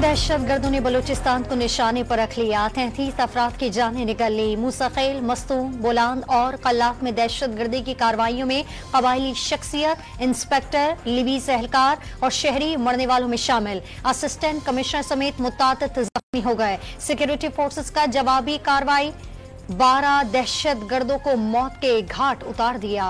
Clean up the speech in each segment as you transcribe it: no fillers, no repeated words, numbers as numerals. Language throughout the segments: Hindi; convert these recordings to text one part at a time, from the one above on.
दहशतगर्दों ने बलूचिस्तान को निशाने पर रख लिया। 33 अफराद की जानें निकल ली। मूसाखेल, मस्तूम, बोलान और कल्लात में दहशतगर्दी की कार्रवाइयों में कबायली शख्सियत, इंस्पेक्टर, लिबीज एहलकार और शहरी मरने वालों में शामिल। असिस्टेंट कमिश्नर समेत मुतादिद जख्मी हो गए। सिक्योरिटी फोर्सेस का जवाबी कार्रवाई 12 दहशतगर्दों को मौत के घाट उतार दिया।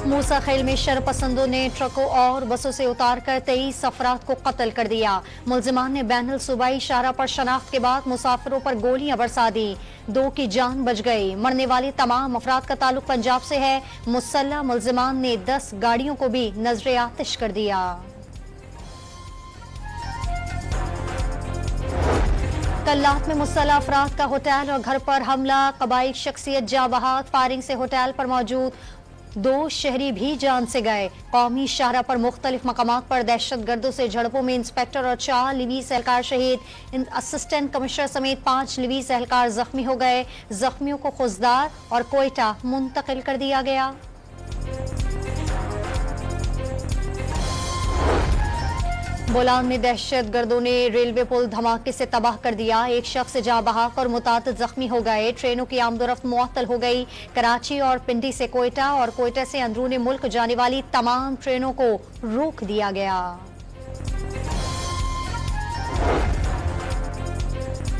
मूसाखेल में शरपसंदों ने ट्रकों और बसों से उतारकर 23 अफराद को कत्ल कर दिया। मुल्जिमान ने बैनुल सूबाई शाहरा पर शनाख्त के बाद मुसाफिरों पर गोलियां बरसा दी। 2 की जान बच गई। मरने वाले तमाम अफराद का ताल्लुक पंजाब से है। मुसल्लह मुल्जिमान ने 10 गाड़ियों को भी नजरे आतिश कर दिया। कल्लात में मुसल्लह अफराद का होटल और घर पर हमला। कबाइल शख्सियत जाँ बहक। फायरिंग से होटल पर मौजूद 2 शहरी भी जान से गए। कौमी शाहरा पर मुख्तलिफ मकामात पर दहशतगर्दों से झड़पों में इंस्पेक्टर और 4 लिबीज एहलकार शहीद। असिस्टेंट कमिश्नर समेत 5 लिबीज एहलकार जख्मी हो गए। जख्मियों को खुजदार और कोयटा मुंतकिल कर दिया गया। बोलान में दहशतगर्दों ने रेलवे पुल धमाके से तबाह कर दिया। एक शख्स जाँ बहक और मुतादिद जख्मी हो गए। ट्रेनों की आमदोरफ्त मुअत्तल हो गई। कराची और पिंडी से कोयटा और कोयटा से अंदरूनी मुल्क जाने वाली तमाम ट्रेनों को रोक दिया गया।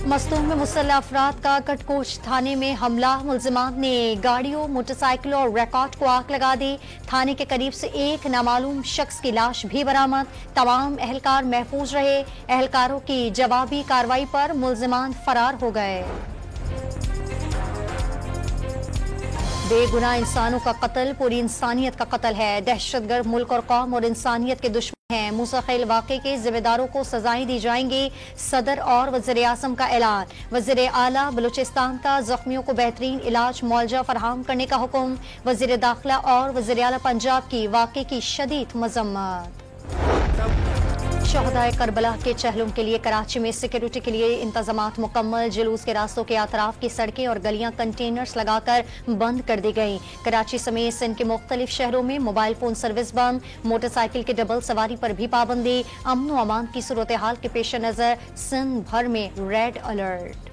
मस्तूम में मुसल्लह अफराद का कटकोच थाने में हमला। मुल्जिमान ने गाड़ियों, मोटरसाइकिलों और रिकॉर्ड को आग लगा दी। थाने के करीब से एक नामालूम शख्स की लाश भी बरामद। तमाम एहलकार महफूज रहे। एहलकारों की जवाबी कार्रवाई पर मुल्जिमान फरार हो गए। बेगुनाह इंसानों का कत्ल पूरी इंसानियत का कत्ल है। दहशतगर्द मुल्क और कौम और इंसानियत के दुश्मन हैं। मूसाखेल वाक़े के जिम्मेदारों को सजाएं दी जाएंगी। सदर और वज़ीर आज़म का ऐलान। वज़ीर आला बलूचिस्तान का जख्मियों को बेहतरीन इलाज मुआवजा फराहम करने का हुक्म। वज़ीर दाखिला और वज़ीर आला पंजाब की वाक़े की शदीद मज़म्मत। शहदाए करबला के चहलुम के लिए कराची में सिक्योरिटी के लिए इंतजामात मुकम्मल। जुलूस के रास्तों के अतराफ की सड़कें और गलियां कंटेनर्स लगाकर बंद कर दी गई। कराची समेत सिंध के मुख्तलिफ शहरों में मोबाइल फोन सर्विस बंद। मोटरसाइकिल के डबल सवारी पर भी पाबंदी। अमन व अमान की सूरत हाल के पेश नजर सिंध भर में रेड अलर्ट।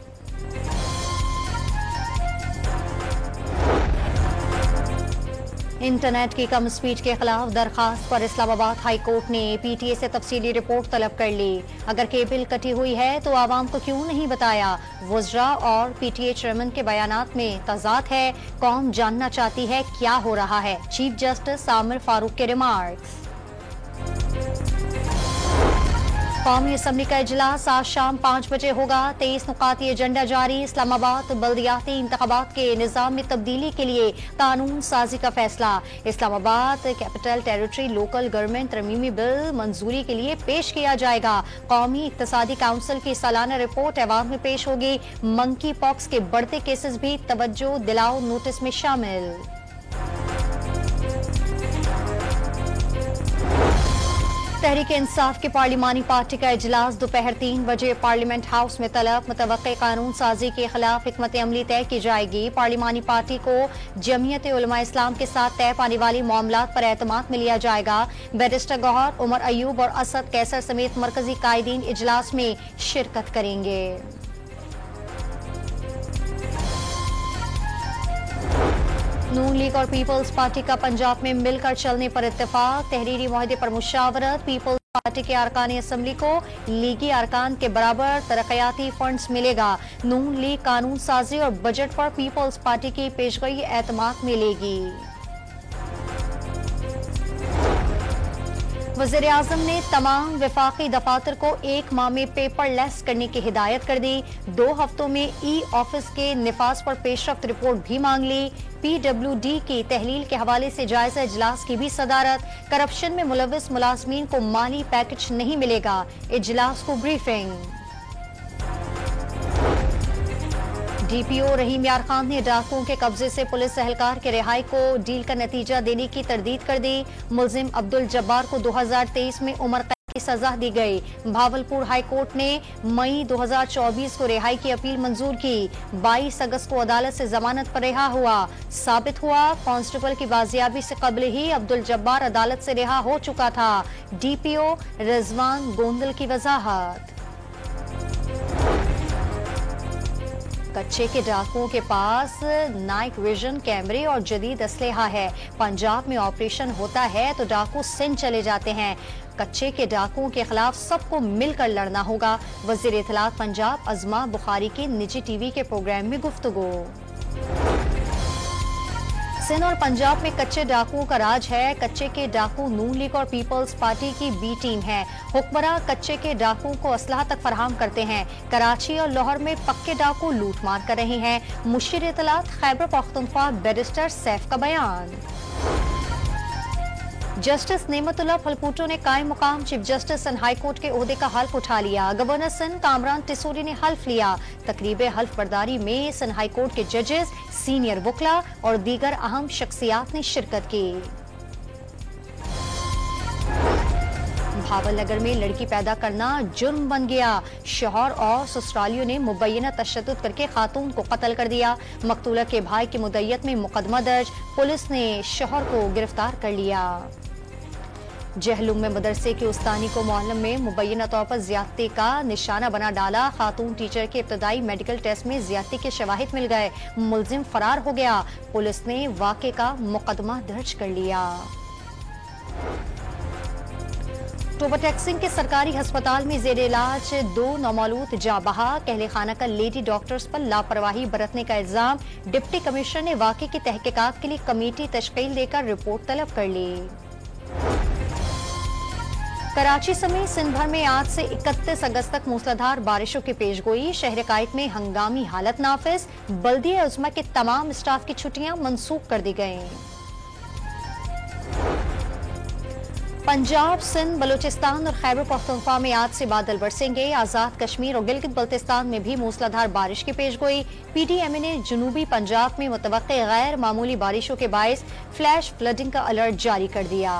इंटरनेट की कम स्पीड के खिलाफ दरखास्त पर इस्लामाबाद हाई कोर्ट ने पीटीए से तफसीली रिपोर्ट तलब कर ली। अगर केबल कटी हुई है तो आवाम को क्यों नहीं बताया। वज़रा और पीटीए चेयरमैन के बयानात में तजाद है। कौम जानना चाहती है क्या हो रहा है। चीफ जस्टिस आमिर फारूक के रिमार्क्स। कौमी असम्बली का इजलास आज शाम 5 बजे होगा। 23 नुकाती एजेंडा जारी। इस्लामाबाद बल्दियाती इंतखाबात के निज़ाम में तब्दीली के लिए कानून साजी का फैसला। Islamabad capital territory local government तरमीमी बिल मंजूरी के लिए पेश किया जाएगा। कौमी इक्तसादी काउंसिल की सालाना रिपोर्ट ऐवान में पेश होगी। मंकी पॉक्स के बढ़ते केसेस भी तवज्जो दिलाओ नोटिस में शामिल। तहरीक इंसाफ की पार्लिमानी पार्टी का इजलास दोपहर 3 बजे पार्लियामेंट हाउस में तलब। मुतवक्के कानून साजी के खिलाफ हिकमत अमली तय की जाएगी। पार्लिमानी पार्टी को जमीयत उलमा इस्लाम के साथ तय पाने वाली मामलात पर एतमाद में लिया जाएगा। बैरिस्टर गौहर, उमर अयूब और असद कैसर समेत मरकजी कायदीन इजलास में शिरकत करेंगे। नून लीग और पीपल्स पार्टी का पंजाब में मिलकर चलने पर इत्तेफाक। तहरीरी मुआहदे पर मुशावरत। पीपल्स पार्टी के अरकान असम्बली को लीगी अरकान के बराबर तरक्याती फंड्स मिलेगा। नून लीग कानून साजी और बजट पर पीपल्स पार्टी की पेशगोई एतमाद में लेगी। वज़ीर आज़म ने तमाम वफाकी दफातर को 1 माह में पेपर लेस करने की हिदायत कर दी। 2 हफ्तों में ई ऑफिस के निफाज पर पेशरफ्त रिपोर्ट भी मांग ली। PWD की तहलील के हवाले से जायजा इजलास की भी सदारत। करप्शन में मुलविस मुलाजमीन को माली पैकेज नहीं मिलेगा। इजलास को ब्रीफिंग। DPO रहीम यार खान ने डाकुओं के कब्जे से पुलिस एहलकार के रिहाई को डील का नतीजा देने की तरदीद कर दी। मुल्जिम अब्दुल जब्बार को 2023 में उम्र कैद की सजा दी गई। भावलपुर हाई कोर्ट ने मई 2024 को रिहाई की अपील मंजूर की। 22 अगस्त को अदालत से जमानत पर रिहा हुआ। साबित हुआ कांस्टेबल की बाजियाबी से कबल ही अब्दुल जब्बार अदालत से रिहा हो चुका था। डीपीओ रिजवान गोंदल की वजाहत। कच्चे के डाकुओं के पास नाइट विजन कैमरे और जदीद असलहा है। पंजाब में ऑपरेशन होता है तो डाकू सिंध चले जाते हैं। कच्चे के डाकुओं के खिलाफ सबको मिलकर लड़ना होगा। वजीर इत्तलात पंजाब अजमा बुखारी की निजी टीवी के प्रोग्राम में गुफ्तगू। सिंध और पंजाब में कच्चे डाकुओं का राज है। कच्चे के डाकू नून लीग और पीपल्स पार्टी की बी टीम है। हुक्मरान कच्चे के डाकुओं को असलहा तक फराहम करते हैं। कराची और लाहौर में पक्के डाकू लूटमार कर रहे हैं। मुशीर इत्तलात खैबर पख्तूनख्वा बैरिस्टर सैफ का बयान। जस्टिस नेमतुल्लाह फलपूटो ने कायम मुकाम chief justice and high court के ओहदे का हल्फ उठा लिया। गवर्नर सिंध कामरान टिसोरी ने हल्फ लिया। तकरीब हल्फ बर्दारी में सिंध हाई कोर्ट के जजेस, सीनियर वकला और दीगर अहम शख्सियात ने शिरकत की। भावलनगर में लड़की पैदा करना जुर्म बन गया। शौहर और ससुरालियों ने मुबैना तशद्दुद करके खातून को कत्ल कर दिया। मकतूला के भाई की मुद्दत में मुकदमा दर्ज। पुलिस ने शौहर को गिरफ्तार कर लिया। जहलुम में मदरसे के उस्तानी को मोहल्लम में मुबैना तौर पर ज्यादती का निशाना बना डाला। खातून टीचर के इब्तदाई मेडिकल टेस्ट में ज्यादती के शवाहिद मिल गए। मुलजिम फरार हो गया। पुलिस ने वाक़े का मुकदमा दर्ज कर लिया। टोबा टैक्सिंग के सरकारी अस्पताल में जेर इलाज 2 नौमौलूद जाँ बहा। कहले खाना का लेडी डॉक्टर्स पर लापरवाही बरतने का इल्जाम। डिप्टी कमिश्नर ने वाक़े की तहकीकात के लिए कमेटी तश्कील देकर रिपोर्ट तलब कर ली। कराची समेत सिंध भर में आज से 31 अगस्त तक मूसलाधार बारिशों की पेशगोई। शहर कायद में हंगामी हालत नाफिज। बल्दिया उज़्मा के तमाम स्टाफ की छुट्टियां मनसूख कर दी गईं। पंजाब, सिंध, बलूचिस्तान और खैबर पख्तूनख्वा में आज से बादल बरसेंगे। आजाद कश्मीर और गिलगित बल्तिस्तान में भी मूसलाधार बारिश की पेशगोई। पीटीएमए ने जनूबी पंजाब में मुतवक्के गैर मामूली बारिशों के बायस फ्लैश फ्लडिंग का अलर्ट जारी कर दिया।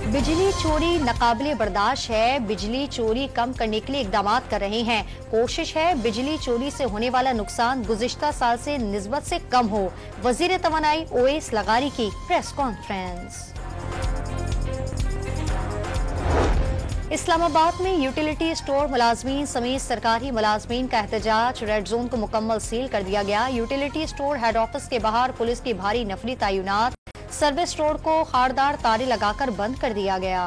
बिजली चोरी नाकाबिले बर्दाश्त है। बिजली चोरी कम करने के लिए इकदाम कर रहे हैं। कोशिश है बिजली चोरी से होने वाला नुकसान गुज़िश्ता साल से निस्बत से कम हो। वज़ीर तवानाई ओएस लगारी की प्रेस कॉन्फ्रेंस। इस्लामाबाद में यूटिलिटी स्टोर मुलाजमीन समेत सरकारी मुलाजमीन का एहतजाज। रेड जोन को मुकम्मल सील कर दिया गया। यूटिलिटी स्टोर हेड ऑफिस के बाहर पुलिस की भारी नफरी तैनात। सर्विस रोड को खारदार तारे लगाकर बंद कर दिया गया।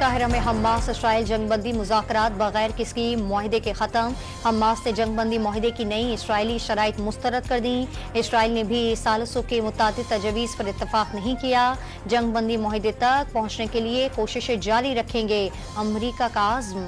काहिरा में हमास इसराइल जंगबंदी मुज़ाकरात बगैर किसी मुआहदे के खत्म। हमास ने जंगबंदी मुआहदे की नई इसराइली शराइत मुस्तरद कर दी। इसराइल ने भी सालसों के मुताबिक तजवीज़ पर इत्तफाक नहीं किया। जंगबंदी मुआहदे तक पहुंचने के लिए कोशिशें जारी रखेंगे। अमरीका का आज़्म।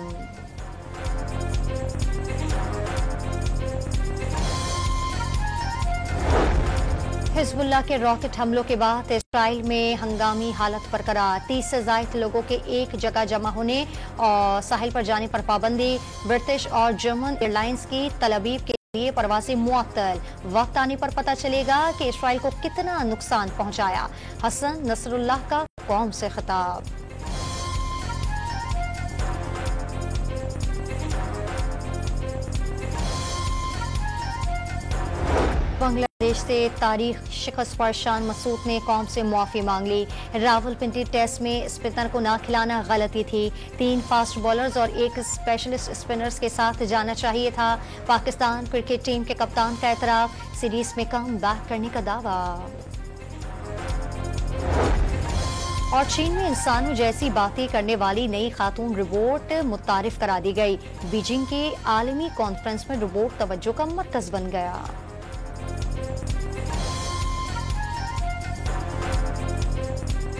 हिजबुल्लाह के रॉकेट हमलों के बाद इसराइल में हंगामी हालत बरकरार। 30 से ज़ायद लोगों के एक जगह जमा होने और साहिल पर जाने पर पाबंदी। ब्रिटिश और जर्मन एयरलाइंस की तलबीब के लिए परवाज़ें मुअत्तल। वक्त आने पर पता चलेगा कि इसराइल को कितना नुकसान पहुंचाया। हसन नसरुल्लाह का कौम से खिताब। बांग्लादेश से तारीख शिकस्त परेशान मसूद ने कौम से मुआफ़ी मांग ली। रावलपिंडी टेस्ट में स्पिनर को ना खिलाना गलती थी। 3 फास्ट बॉलर्स और 1 स्पेशलिस्ट स्पिनर्स के साथ जाना चाहिए था। पाकिस्तान क्रिकेट टीम के कप्तान का एतराफ़। सीरीज में कम बैक करने का दावा। और चीन में इंसानों जैसी बातें करने वाली नई खातून रोबोट मुतारिफ करा दी गई। बीजिंग के आलमी कॉन्फ्रेंस में रोबोट तवज्जो का मरकज बन गया।